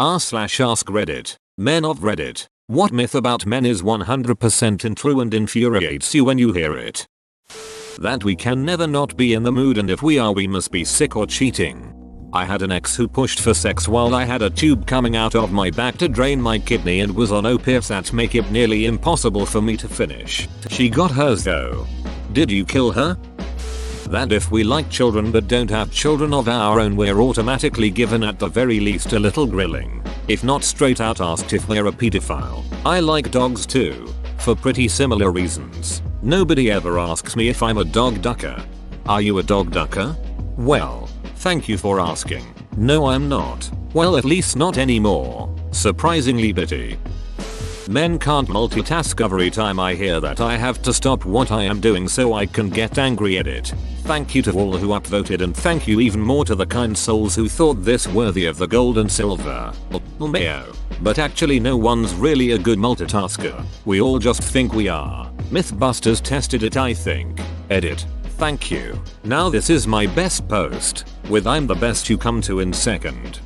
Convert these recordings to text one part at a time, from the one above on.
r/ask Reddit. Men of Reddit. What myth about men is 100% untrue and infuriates you when you hear it? That we can never not be in the mood, and if we are, we must be sick or cheating. I had an ex who pushed for sex while I had a tube coming out of my back to drain my kidney and was on opiates that make it nearly impossible for me to finish. She got hers though. Did you kill her? That if we like children but don't have children of our own, we're automatically given at the very least a little grilling, if not straight out asked if we're a pedophile. I like dogs too, for pretty similar reasons. Nobody ever asks me if I'm a dog ducker. Are you a dog ducker? Well, thank you for asking. No, I'm not. Well, at least not anymore. Surprisingly bitty. Men can't multitask. Every time I hear that, I have to stop what I am doing so I can get angry at it. Thank you to all who upvoted, and thank you even more to the kind souls who thought this worthy of the gold and silver. Mayo. But actually no one's really a good multitasker. We all just think we are. Mythbusters tested it, I think. Edit. Thank you. Now this is my best post, with I'm the best you come to in second.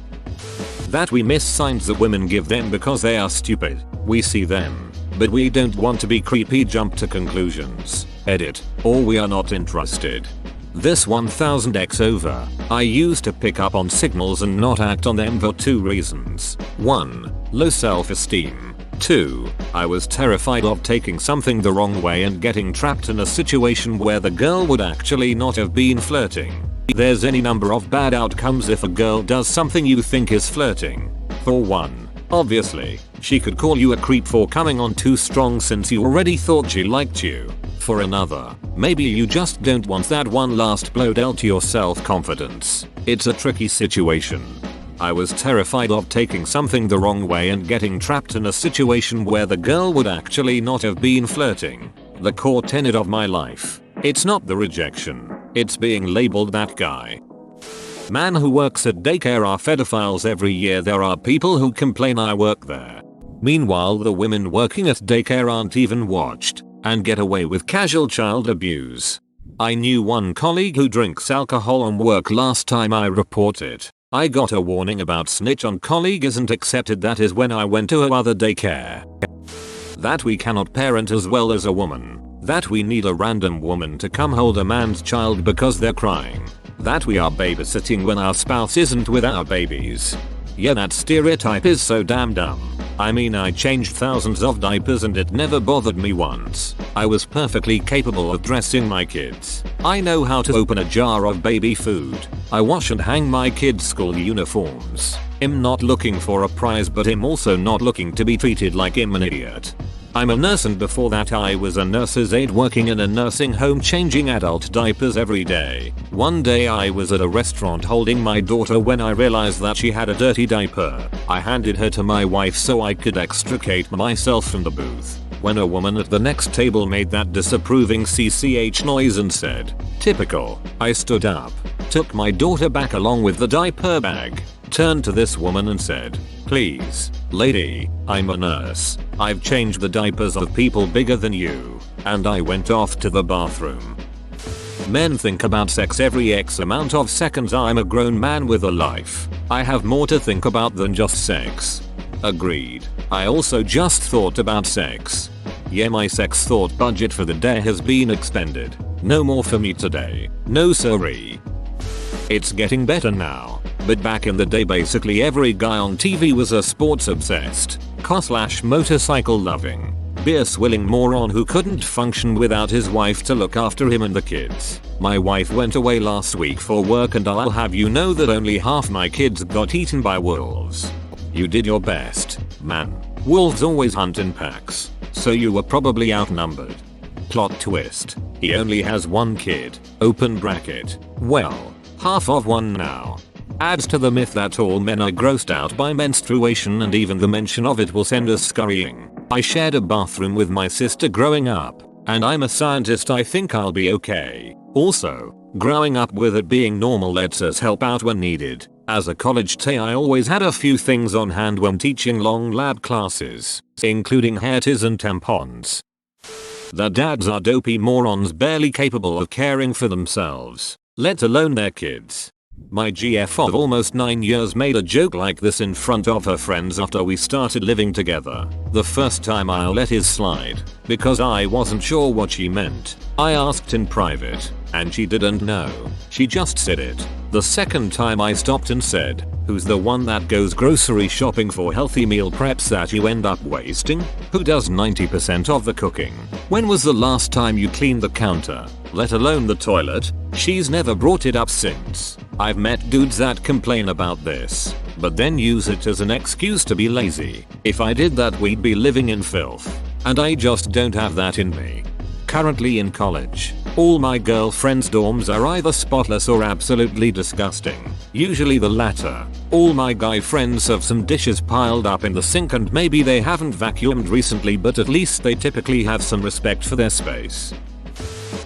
That we miss signs that women give them because they are stupid. We see them, but we don't want to be creepy. Jump to conclusions. Edit. Or we are not interested. This 1000x over. I used to pick up on signals and not act on them for 2 reasons. 1. Low self-esteem. 2. I was terrified of taking something the wrong way and getting trapped in a situation where the girl would actually not have been flirting. There's any number of bad outcomes if a girl does something you think is flirting. For 1. Obviously, she could call you a creep for coming on too strong since you already thought she liked you. For another, maybe you just don't want that one last blow dealt to your self-confidence. It's a tricky situation. I was terrified of taking something the wrong way and getting trapped in a situation where the girl would actually not have been flirting. The core tenet of my life. It's not the rejection. It's being labeled that guy. Man who works at daycare are pedophiles. Every year there are people who complain I work there. Meanwhile, the women working at daycare aren't even watched and get away with casual child abuse. I knew one colleague who drinks alcohol on work. Last time I reported, I got a warning about snitch on colleague isn't accepted. That is when I went to a other daycare. That we cannot parent as well as a woman. That we need a random woman to come hold a man's child because they're crying. That we are babysitting when our spouse isn't with our babies. Yeah, that stereotype is so damn dumb. I mean, I changed thousands of diapers and it never bothered me once. I was perfectly capable of dressing my kids. I know how to open a jar of baby food. I wash and hang my kids' school uniforms. I'm not looking for a prize, but I'm also not looking to be treated like I'm an idiot. I'm a nurse, and before that I was a nurse's aide working in a nursing home changing adult diapers every day. One day I was at a restaurant holding my daughter when I realized that she had a dirty diaper. I handed her to my wife so I could extricate myself from the booth, when a woman at the next table made that disapproving CCH noise and said, "Typical." I stood up, took my daughter back along with the diaper bag, turned to this woman and said, "Please, lady, I'm a nurse. I've changed the diapers of people bigger than you." And I went off to the bathroom. Men think about sex every X amount of seconds. I'm a grown man with a life. I have more to think about than just sex. Agreed. I also just thought about sex. Yeah, my sex thought budget for the day has been expended. No more for me today. No sorry. It's getting better now, but back in the day basically every guy on TV was a sports obsessed, car/motorcycle loving, beer swilling moron who couldn't function without his wife to look after him and the kids. My wife went away last week for work and I'll have you know that only half my kids got eaten by wolves. You did your best, man. Wolves always hunt in packs, so you were probably outnumbered. Plot twist. He only has one kid. Open bracket. Well, half of one now. Adds to the myth that all men are grossed out by menstruation, and even the mention of it will send us scurrying. I shared a bathroom with my sister growing up, and I'm a scientist. I think I'll be okay. Also, growing up with it being normal lets us help out when needed. As a college TA, I always had a few things on hand when teaching long lab classes, including hair ties and tampons. The dads are dopey morons barely capable of caring for themselves, let alone their kids. My GF of almost 9 years made a joke like this in front of her friends after we started living together. The first time I let his slide, because I wasn't sure what she meant. I asked in private, and she didn't know. She just said it. The second time I stopped and said, "Who's the one that goes grocery shopping for healthy meal preps that you end up wasting? Who does 90% of the cooking? When was the last time you cleaned the counter, let alone the toilet?" She's never brought it up since. I've met dudes that complain about this, but then use it as an excuse to be lazy. If I did that, we'd be living in filth. And I just don't have that in me. Currently in college, all my girlfriend's dorms are either spotless or absolutely disgusting. Usually the latter. All my guy friends have some dishes piled up in the sink, and maybe they haven't vacuumed recently, but at least they typically have some respect for their space.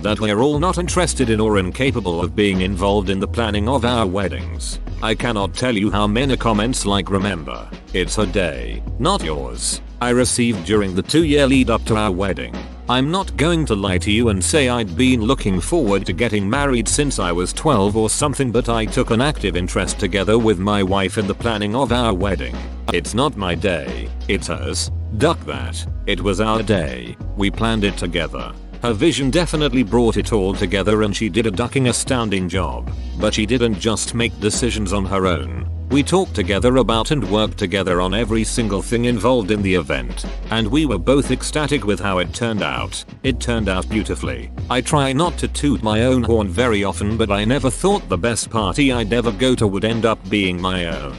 That we're all not interested in or incapable of being involved in the planning of our weddings. I cannot tell you how many comments like "Remember, it's her day, not yours," I received during the 2-year lead up to our wedding. I'm not going to lie to you and say I'd been looking forward to getting married since I was 12 or something, but I took an active interest together with my wife in the planning of our wedding. It's not my day, it's hers. Duck that. It was our day. We planned it together. Her vision definitely brought it all together, and she did a ducking astounding job. But she didn't just make decisions on her own. We talked together about and worked together on every single thing involved in the event. And we were both ecstatic with how it turned out. It turned out beautifully. I try not to toot my own horn very often, but I never thought the best party I'd ever go to would end up being my own.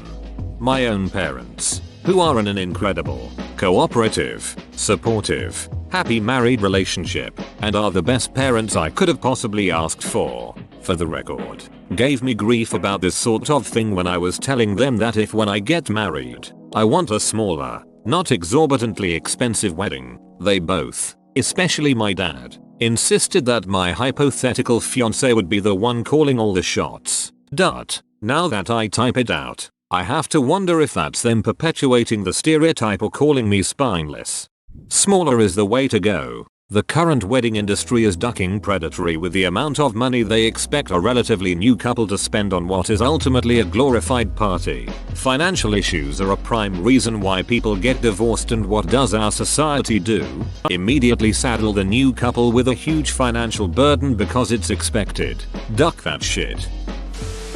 My own parents, who are in an incredible, cooperative, supportive, happy married relationship, and are the best parents I could have possibly asked for the record, gave me grief about this sort of thing when I was telling them that if when I get married, I want a smaller, not exorbitantly expensive wedding. They both, especially my dad, insisted that my hypothetical fiance would be the one calling all the shots. Now that I type it out, I have to wonder if that's them perpetuating the stereotype or calling me spineless. Smaller is the way to go. The current wedding industry is ducking predatory with the amount of money they expect a relatively new couple to spend on what is ultimately a glorified party. Financial issues are a prime reason why people get divorced, and what does our society do? Immediately saddle the new couple with a huge financial burden because it's expected. Duck that shit.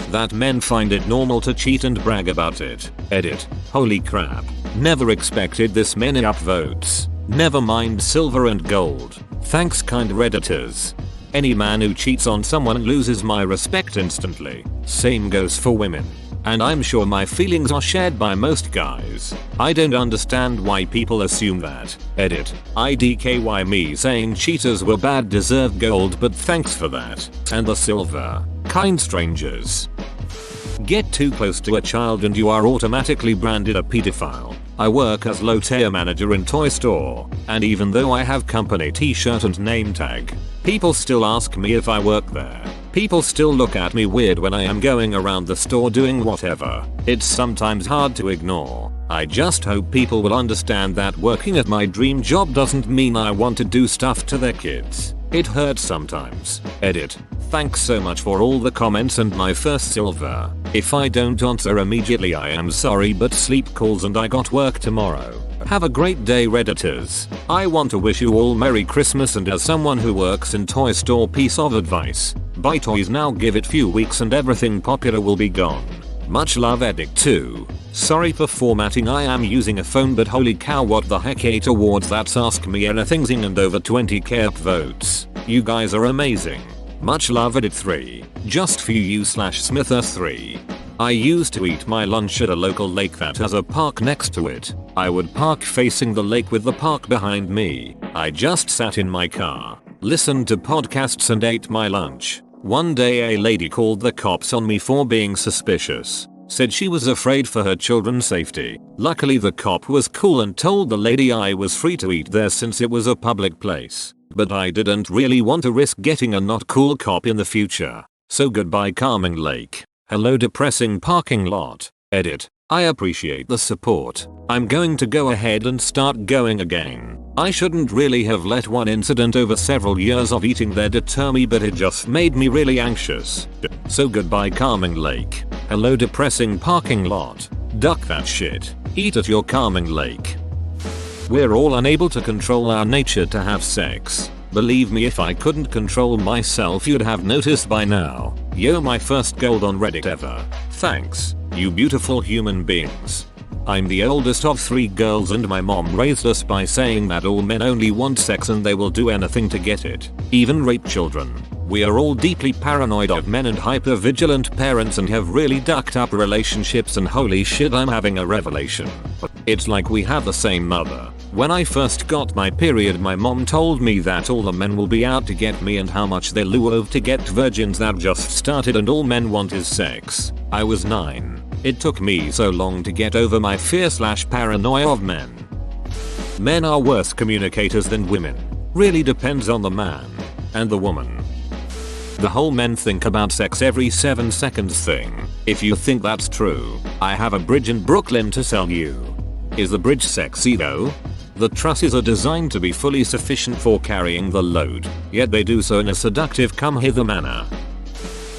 That men find it normal to cheat and brag about it. Edit. Holy crap. Never expected this many upvotes. Never mind silver and gold. Thanks, kind Redditors. Any man who cheats on someone loses my respect instantly. Same goes for women. And I'm sure my feelings are shared by most guys. I don't understand why people assume that. Edit. IDKY me saying cheaters were bad deserve gold, but thanks for that. And the silver. Kind strangers. Get too close to a child and you are automatically branded a pedophile. I work as low-tier manager in toy store, and even though I have company t-shirt and name tag, people still ask me if I work there. People still look at me weird when I am going around the store doing whatever. It's sometimes hard to ignore. I just hope people will understand that working at my dream job doesn't mean I want to do stuff to their kids. It hurts sometimes. Edit. Thanks so much for all the comments and my first silver. If I don't answer immediately, I am sorry, but sleep calls and I got work tomorrow. Have a great day, Redditors. I want to wish you all Merry Christmas, and as someone who works in toy store, piece of advice: buy toys now, give it few weeks and everything popular will be gone. Much love, Edict 2. Sorry for formatting, I am using a phone, but holy cow, what the heck, 8 awards, that's Ask Me Anything zing, and over 20k upvotes. You guys are amazing. Much love, Edit 3. Just for you /Smither3. I used to eat my lunch at a local lake that has a park next to it. I would park facing the lake with the park behind me. I just sat in my car, listened to podcasts and ate my lunch. One day a lady called the cops on me for being suspicious. Said she was afraid for her children's safety. Luckily the cop was cool and told the lady I was free to eat there since it was a public place. But I didn't really want to risk getting a not cool cop in the future. So goodbye, calming lake. Hello, depressing parking lot. Edit. I appreciate the support. I'm going to go ahead and start going again. I shouldn't really have let one incident over several years of eating there deter me, but it just made me really anxious. So goodbye calming lake. Hello depressing parking lot. Duck that shit. Eat at your calming lake. We're all unable to control our nature to have sex. Believe me, if I couldn't control myself you'd have noticed by now. Yo, my first gold on Reddit ever. Thanks, you beautiful human beings. I'm the oldest of 3 girls and my mom raised us by saying that all men only want sex and they will do anything to get it, even rape children. We are all deeply paranoid of men and hyper-vigilant parents and have really ducked up relationships, and holy shit, I'm having a revelation. It's like we have the same mother. When I first got my period my mom told me that all the men will be out to get me and how much they love to get virgins that just started and all men want is sex. I was 9. It took me so long to get over my fear/paranoia of men. Men are worse communicators than women. Really depends on the man and the woman. The whole men think about sex every 7 seconds thing. If you think that's true, I have a bridge in Brooklyn to sell you. Is the bridge sexy though? The trusses are designed to be fully sufficient for carrying the load, yet they do so in a seductive come hither manner.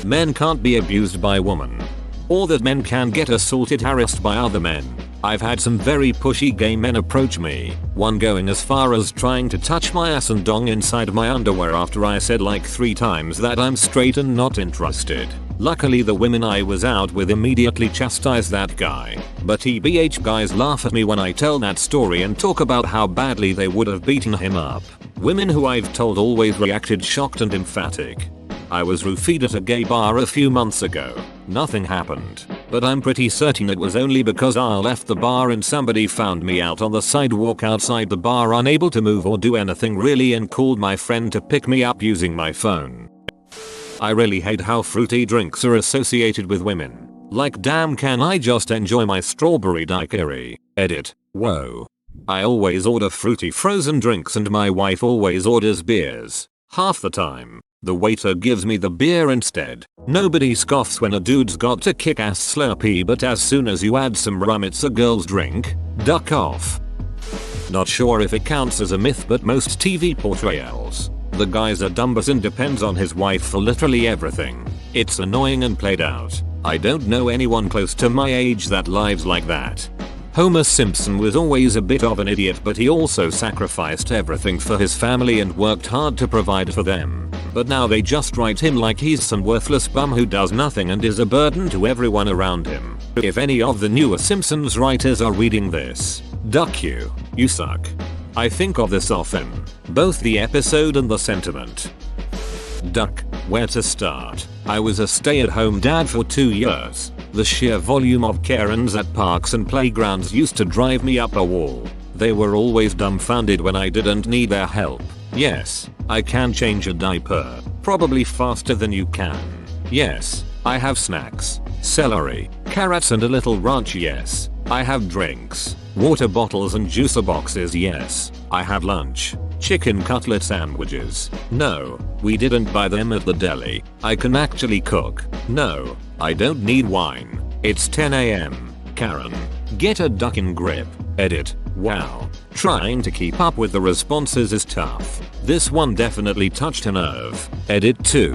Men can't be abused by women. Or that men can get assaulted, harassed by other men. I've had some very pushy gay men approach me, one going as far as trying to touch my ass and dong inside my underwear after I said like 3 times that I'm straight and not interested. Luckily the women I was out with immediately chastised that guy, but TBH guys laugh at me when I tell that story and talk about how badly they would have beaten him up. Women who I've told always reacted shocked and emphatic. I was roofied at a gay bar a few months ago. Nothing happened, but I'm pretty certain it was only because I left the bar and somebody found me out on the sidewalk outside the bar unable to move or do anything really and called my friend to pick me up using my phone. I really hate how fruity drinks are associated with women. Like, damn, can I just enjoy my strawberry daiquiri? Edit. Whoa. I always order fruity frozen drinks and my wife always orders beers. Half the time, the waiter gives me the beer instead. Nobody scoffs when a dude's got a kick-ass Slurpee, but as soon as you add some rum it's a girl's drink. Duck off. Not sure if it counts as a myth, but most TV portrayals, the guy's a dumbass and depends on his wife for literally everything. It's annoying and played out. I don't know anyone close to my age that lives like that. Homer Simpson was always a bit of an idiot, but he also sacrificed everything for his family and worked hard to provide for them. But now they just write him like he's some worthless bum who does nothing and is a burden to everyone around him. If any of the newer Simpsons writers are reading this, duck you. You suck. I think of this often. Both the episode and the sentiment. Duck. Where to start? I was a stay-at-home dad for 2 years. The sheer volume of Karens at parks and playgrounds used to drive me up a wall. They were always dumbfounded when I didn't need their help. Yes, I can change a diaper. Probably faster than you can. Yes, I have snacks. Celery, carrots and a little ranch. Yes, I have drinks. Water bottles and juicer boxes. Yes, I have lunch. Chicken cutlet sandwiches. No, we didn't buy them at the deli. I can actually cook. No, I don't need wine. It's 10 AM. Karen. Get a ducking grip. Edit. Wow. Trying to keep up with the responses is tough. This one definitely touched a nerve. Edit 2.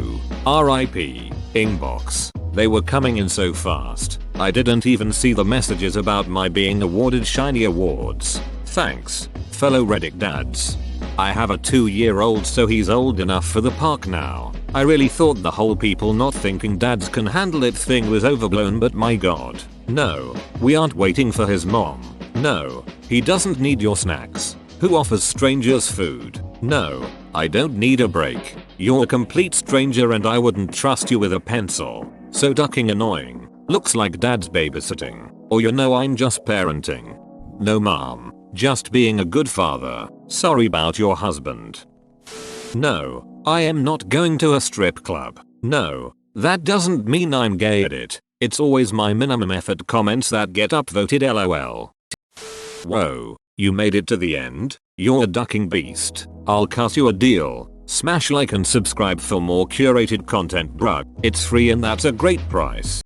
RIP. Inbox. They were coming in so fast. I didn't even see the messages about my being awarded shiny awards. Thanks, fellow Reddit dads. I have a 2-year-old, so he's old enough for the park now. I really thought the whole people not thinking dads can handle it thing was overblown, but my god. No, we aren't waiting for his mom. No, he doesn't need your snacks. Who offers strangers food? No, I don't need a break. You're a complete stranger and I wouldn't trust you with a pencil. So ducking annoying. Looks like dad's babysitting. Or I'm just parenting. No mom. Just being a good father. Sorry about your husband. No, I am not going to a strip club. No, that doesn't mean I'm gay. Edit. It's always my minimum effort comments that get upvoted, lol. Whoa, you made it to the end? You're a ducking beast. I'll cut you a deal. Smash like and subscribe for more curated content, bruh. It's free and that's a great price.